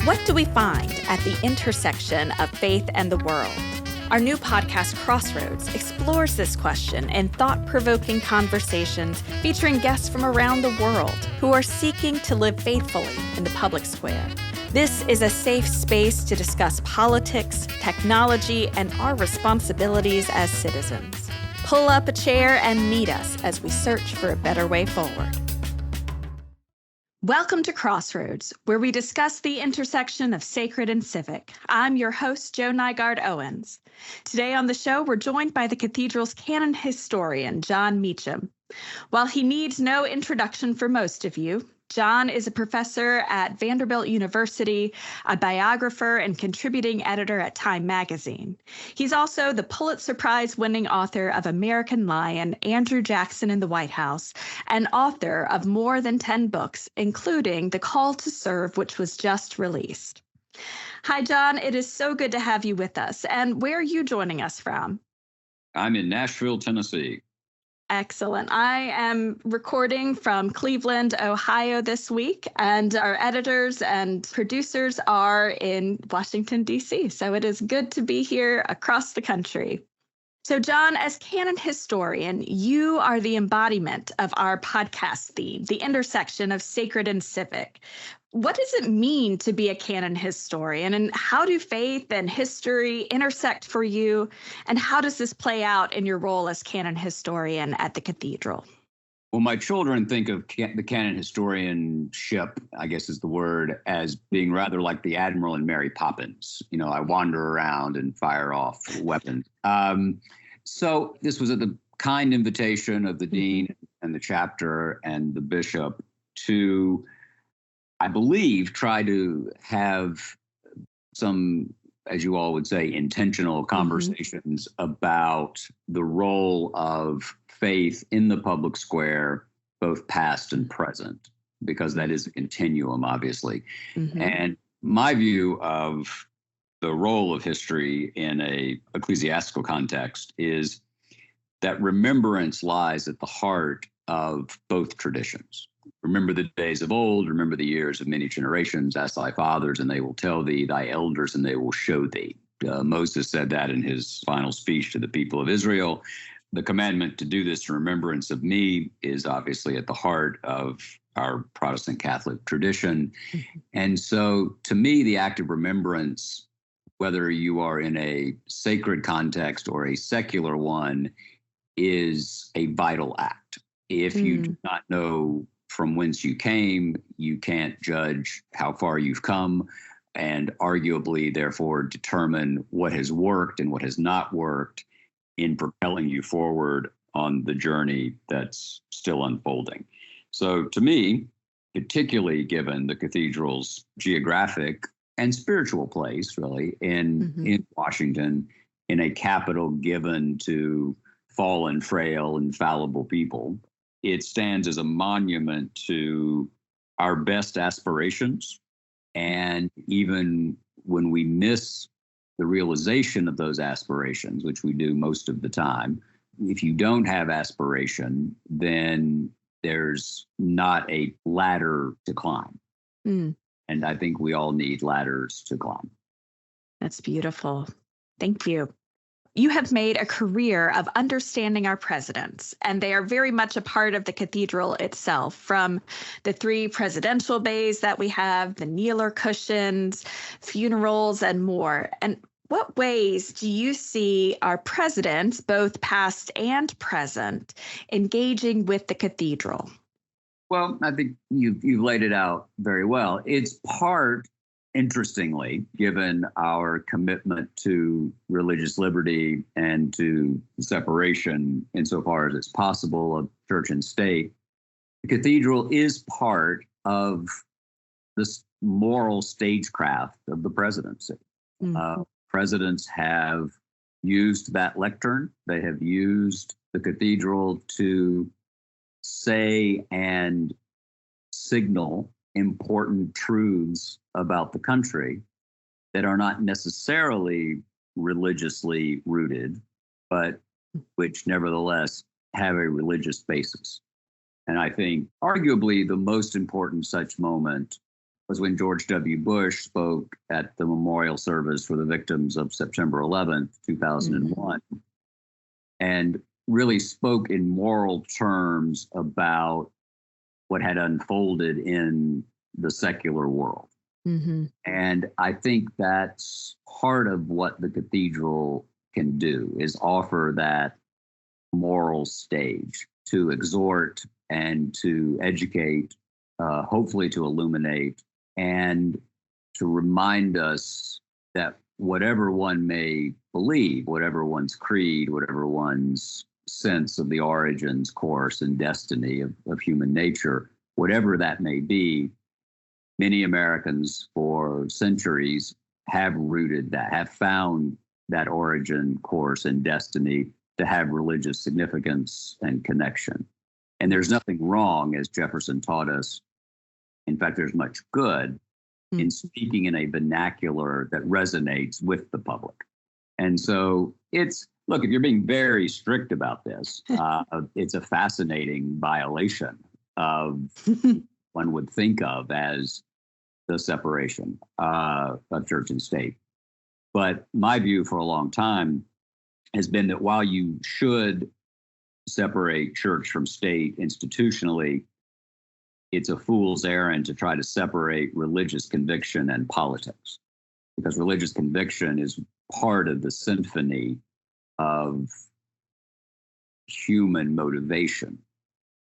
What do we find at the intersection of faith and the world? Our new podcast, Crossroads, explores this question in thought-provoking conversations featuring guests from around the world who are seeking to live faithfully in the public square. This is a safe space to discuss politics, technology, and our responsibilities as citizens. Pull up a chair and meet us as we search for a better way forward. Welcome to Crossroads, where we discuss the intersection of sacred and civic. I'm your host, Nygard Owens. Today on the show, we're joined by the Cathedral's Canon historian, Jon Meacham. While he needs no introduction for most of you, Jon is a professor at Vanderbilt University, a biographer and contributing editor at Time magazine. He's also the Pulitzer Prize-winning author of American Lion, Andrew Jackson in the White House, and author of more than 10 books, including The Call to Serve, which was just released. Hi, Jon. It is so good to have you with us. And where are you joining us from? I'm in Nashville, Tennessee. Excellent. I am recording from Cleveland, Ohio this week, and our editors and producers are in Washington, D.C. So it is good to be here across the country. So, Jon, as Canon historian, you are the embodiment of our podcast theme, the intersection of sacred and civic. What does it mean to be a Canon historian, and how do faith and history intersect for you, and how does this play out in your role as Canon historian at the Cathedral? Well, my children think of the Canon historianship, I guess is the word, as being rather like the Admiral and Mary Poppins. You know, I wander around and fire off weapons. So this was at the kind invitation of the dean and the chapter and the bishop to, I believe, try to have some, as you all would say, intentional conversations about the role of faith in the public square, both past and present, because that is a continuum, obviously. And my view of the role of history in a ecclesiastical context is that remembrance lies at the heart of both traditions. Remember the days of old, remember the years of many generations, ask thy fathers, and they will tell thee, thy elders, and they will show thee. Moses said that in his final speech to the people of Israel. The commandment to do this in remembrance of me is obviously at the heart of our Protestant Catholic tradition. And so to me, the act of remembrance, whether you are in a sacred context or a secular one, is a vital act. If you do not know from whence you came, you can't judge how far you've come, and arguably, therefore, determine what has worked and what has not worked in propelling you forward on the journey that's still unfolding. So to me, particularly given the cathedral's geographic and spiritual place, really, in Washington, in a capital given to fallen, frail, and fallible people, it stands as a monument to our best aspirations. And even when we miss the realization of those aspirations, which we do most of the time, if you don't have aspiration, then there's not a ladder to climb. And I think we all need ladders to climb. That's beautiful. Thank you. You have made a career of understanding our presidents, and they are very much a part of the cathedral itself, from the 3 presidential bays that we have, the kneeler cushions, funerals, and more. And what ways do you see our presidents, both past and present, engaging with the cathedral? Well, I think you've laid it out very well. It's part, interestingly, given our commitment to religious liberty and to separation insofar as it's possible of church and state, the cathedral is part of this moral stagecraft of the presidency. Presidents have used that lectern. They have used the cathedral to say and signal important truths about the country that are not necessarily religiously rooted, but which nevertheless have a religious basis. And I think arguably the most important such moment was when George W. Bush spoke at the memorial service for the victims of September 11th, 2001, and really spoke in moral terms about what had unfolded in the secular world. And I think that's part of what the cathedral can do, is offer that moral stage to exhort and to educate, hopefully to illuminate, and to remind us that whatever one may believe, whatever one's creed, whatever one's sense of the origins, course, and destiny of human nature, whatever that may be, many Americans for centuries have rooted that, have found that origin, course, and destiny to have religious significance and connection. And there's nothing wrong, as Jefferson taught us. In fact, there's much good in speaking in a vernacular that resonates with the public. And so look, if you're being very strict about this, it's a fascinating violation of one would think of as the separation of church and state. But my view for a long time has been that while you should separate church from state institutionally, it's a fool's errand to try to separate religious conviction and politics, because religious conviction is part of the symphony of human motivation.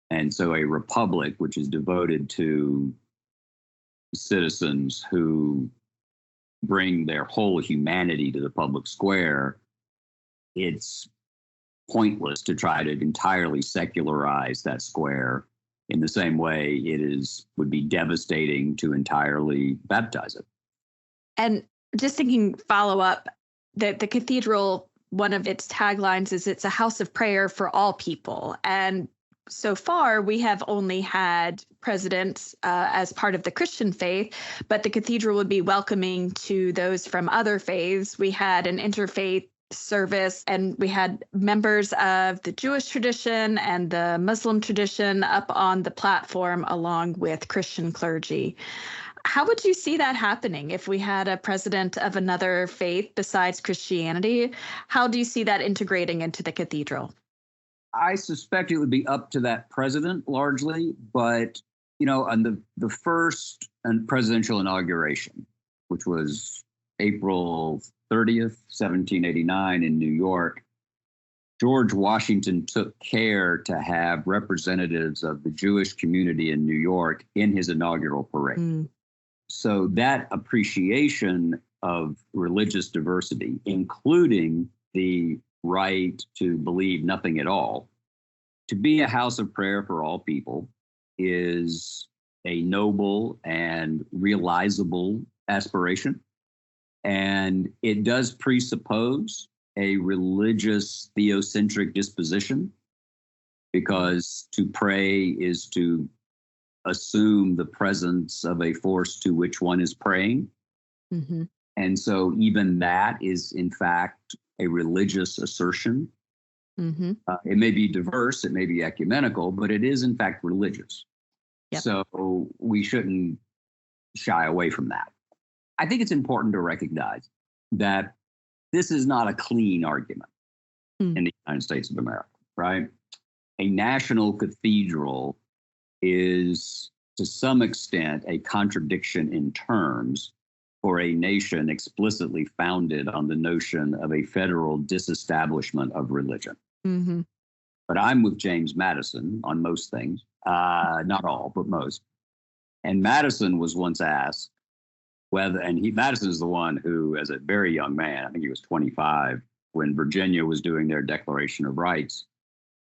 And so a republic which is devoted to citizens who bring their whole humanity to the public square, it's pointless to try to entirely secularize that square in the same way would be devastating to entirely baptize it. And just thinking follow up, that the cathedral, one of its taglines is it's a house of prayer for all people. And so far, we have only had presidents as part of the Christian faith, but the cathedral would be welcoming to those from other faiths. We had an interfaith service, and we had members of the Jewish tradition and the Muslim tradition up on the platform along with Christian clergy. How would you see that happening if we had a president of another faith besides Christianity? How do you see that integrating into the cathedral? I suspect it would be up to that president largely, but, on the first presidential inauguration, which was April 30th, 1789 in New York, George Washington took care to have representatives of the Jewish community in New York in his inaugural parade. So that appreciation of religious diversity, including the right to believe nothing at all, to be a house of prayer for all people, is a noble and realizable aspiration. And it does presuppose a religious theocentric disposition, because to pray is to assume the presence of a force to which one is praying. And so even that is, in fact, a religious assertion. It may be diverse, it may be ecumenical, but it is, in fact, religious. So we shouldn't shy away from that. I think it's important to recognize that this is not a clean argument in the United States of America, right? A national cathedral is, to some extent, a contradiction in terms for a nation explicitly founded on the notion of a federal disestablishment of religion. But I'm with James Madison on most things, not all, but most. And Madison was once asked whether, Madison is the one who, as a very young man, I think he was 25, when Virginia was doing their Declaration of Rights,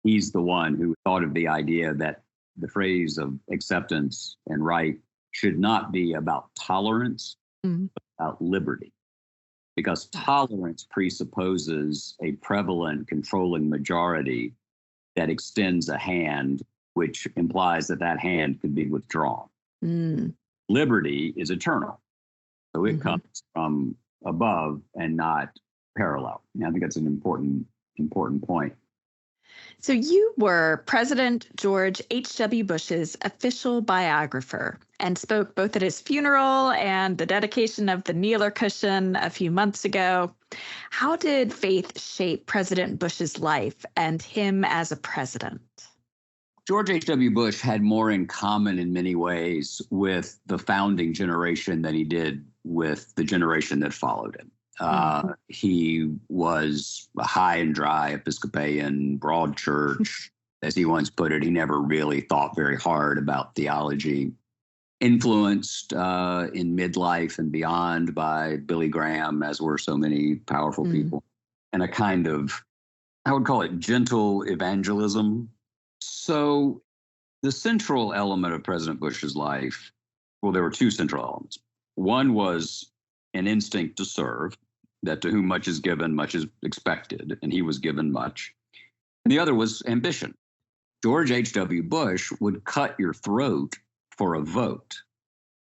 he's the one who thought of the idea that the phrase of acceptance and right should not be about tolerance, but about liberty. Because tolerance presupposes a prevalent controlling majority that extends a hand, which implies that that hand could be withdrawn. Liberty is eternal. So it comes from above and not parallel. And I think that's an important point. So you were President George H.W. Bush's official biographer and spoke both at his funeral and the dedication of the kneeler cushion a few months ago. How did faith shape President Bush's life and him as a president? George H.W. Bush had more in common in many ways with the founding generation than he did with the generation that followed him. He was a high and dry Episcopalian, broad church. As he once put it, he never really thought very hard about theology. Influenced in midlife and beyond by Billy Graham, as were so many powerful people, and a kind of, I would call it gentle evangelism. So the central element of President Bush's life, well, there were two central elements. One was an instinct to serve, that to whom much is given, much is expected, and he was given much. And the other was ambition. George H.W. Bush would cut your throat for a vote,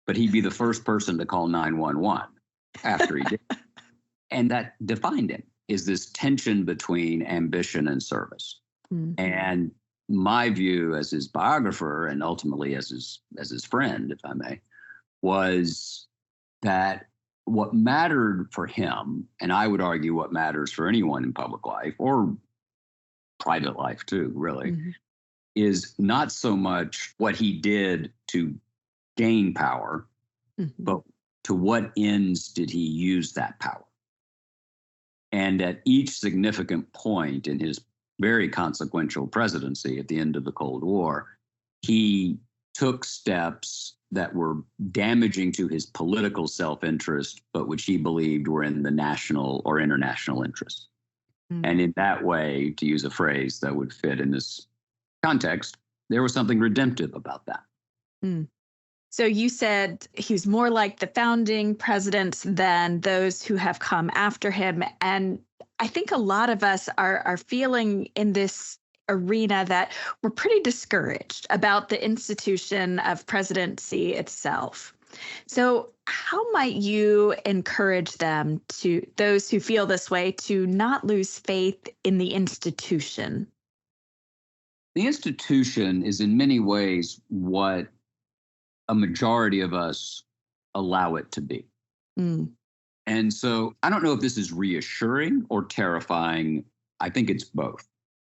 but he'd be the first person to call 911 after he did. And that defined him, is this tension between ambition and service. And my view as his biographer, and ultimately as his friend, if I may, was that what mattered for him, and I would argue what matters for anyone in public life or private life too, really, is not so much what he did to gain power, but to what ends did he use that power. And at each significant point in his very consequential presidency at the end of the Cold War, he took steps that were damaging to his political self-interest, but which he believed were in the national or international interest. And in that way, to use a phrase that would fit in this context, there was something redemptive about that. So you said he was more like the founding presidents than those who have come after him. And I think a lot of us are feeling in this arena that we're pretty discouraged about the institution of presidency itself. So how might you encourage them, to those who feel this way, to not lose faith in the institution? The institution is in many ways what a majority of us allow it to be. And so I don't know if this is reassuring or terrifying. I think it's both.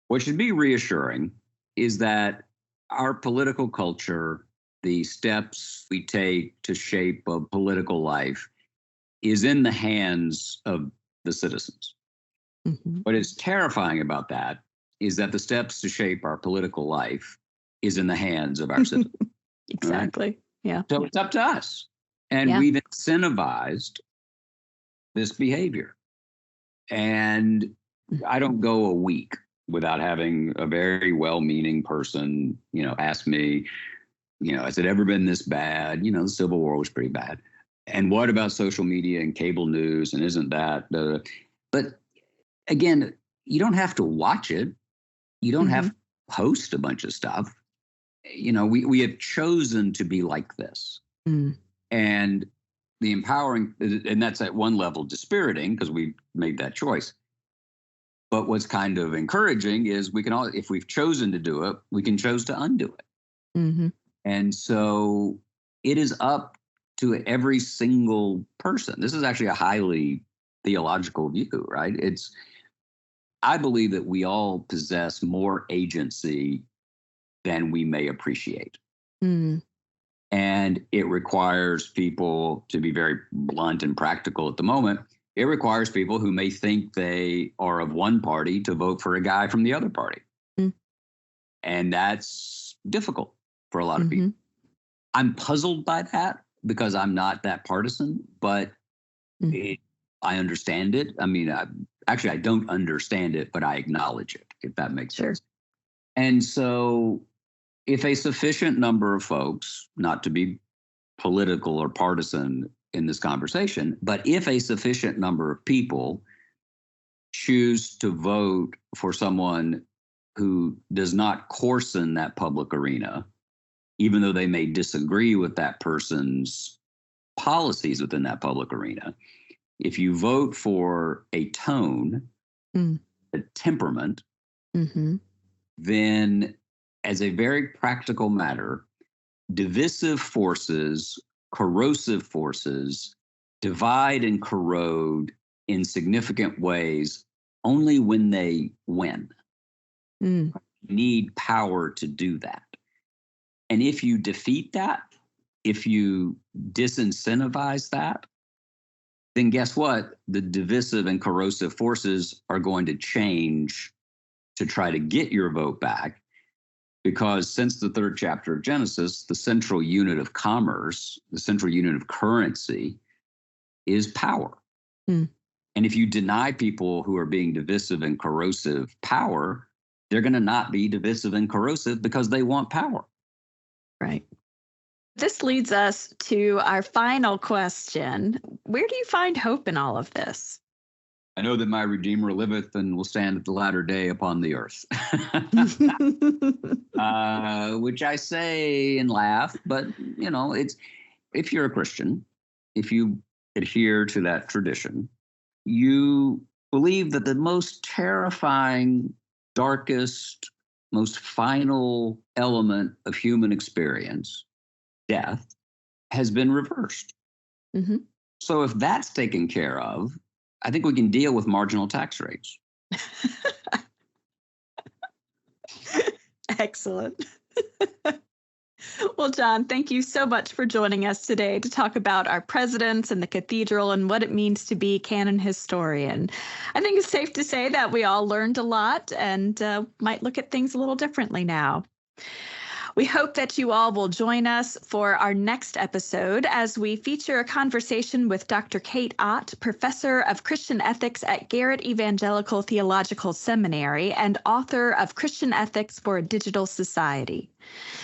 What should be reassuring is that our political culture, the steps we take to shape a political life, is in the hands of the citizens. What is terrifying about that is that the steps to shape our political life is in the hands of our citizens. Exactly. Right? Yeah. So it's up to us. And we've incentivized this behavior. And I don't go a week without having a very well-meaning person, ask me, has it ever been this bad? The Civil War was pretty bad. And what about social media and cable news? And isn't that? But again, you don't have to watch it. You don't have to post a bunch of stuff. We have chosen to be like this. And the empowering, and that's at one level dispiriting because we made that choice. But what's kind of encouraging is we can all, if we've chosen to do it, we can choose to undo it. And so it is up to every single person. This is actually a highly theological view, right? I believe that we all possess more agency than we may appreciate. And it requires people, to be very blunt and practical at the moment, it requires people who may think they are of one party to vote for a guy from the other party. And that's difficult for a lot of people. I'm puzzled by that because I'm not that partisan, but I understand it. I mean, I don't understand it, but I acknowledge it, if that makes sense. And so if a sufficient number of folks, not to be political or partisan in this conversation, but if a sufficient number of people choose to vote for someone who does not coarsen that public arena, even though they may disagree with that person's policies within that public arena, if you vote for a tone, a temperament, then as a very practical matter, divisive forces, corrosive forces divide and corrode in significant ways only when they win. Mm. You need power to do that. And if you defeat that, if you disincentivize that, then guess what? The divisive and corrosive forces are going to change to try to get your vote back. Because since the third chapter of Genesis, the central unit of commerce, the central unit of currency is power. Mm. And if you deny people who are being divisive and corrosive power, they're going to not be divisive and corrosive because they want power. Right. This leads us to our final question. Where do you find hope in all of this? I know that my Redeemer liveth and will stand at the latter day upon the earth. Which I say and laugh, but it's, if you're a Christian, if you adhere to that tradition, you believe that the most terrifying, darkest, most final element of human experience, death, has been reversed. Mm-hmm. So if that's taken care of, I think we can deal with marginal tax rates. Excellent. Well, Jon, thank you so much for joining us today to talk about our presidents and the cathedral and what it means to be canon historian. I think it's safe to say that we all learned a lot and might look at things a little differently now. We hope that you all will join us for our next episode as we feature a conversation with Dr. Kate Ott, professor of Christian ethics at Garrett Evangelical Theological Seminary and author of Christian Ethics for a Digital Society.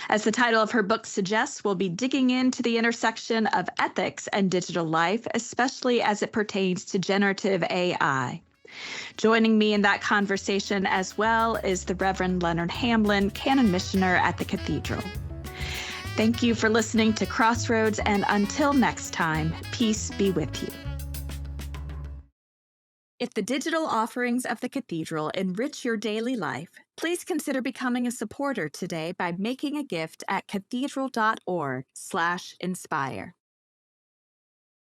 As the title of her book suggests, we'll be digging into the intersection of ethics and digital life, especially as it pertains to generative AI. Joining me in that conversation as well is the Reverend Leonard Hamlin, Canon Missioner at the Cathedral. Thank you for listening to Crossroads, and until next time, peace be with you. If the digital offerings of the Cathedral enrich your daily life, please consider becoming a supporter today by making a gift at cathedral.org/inspire.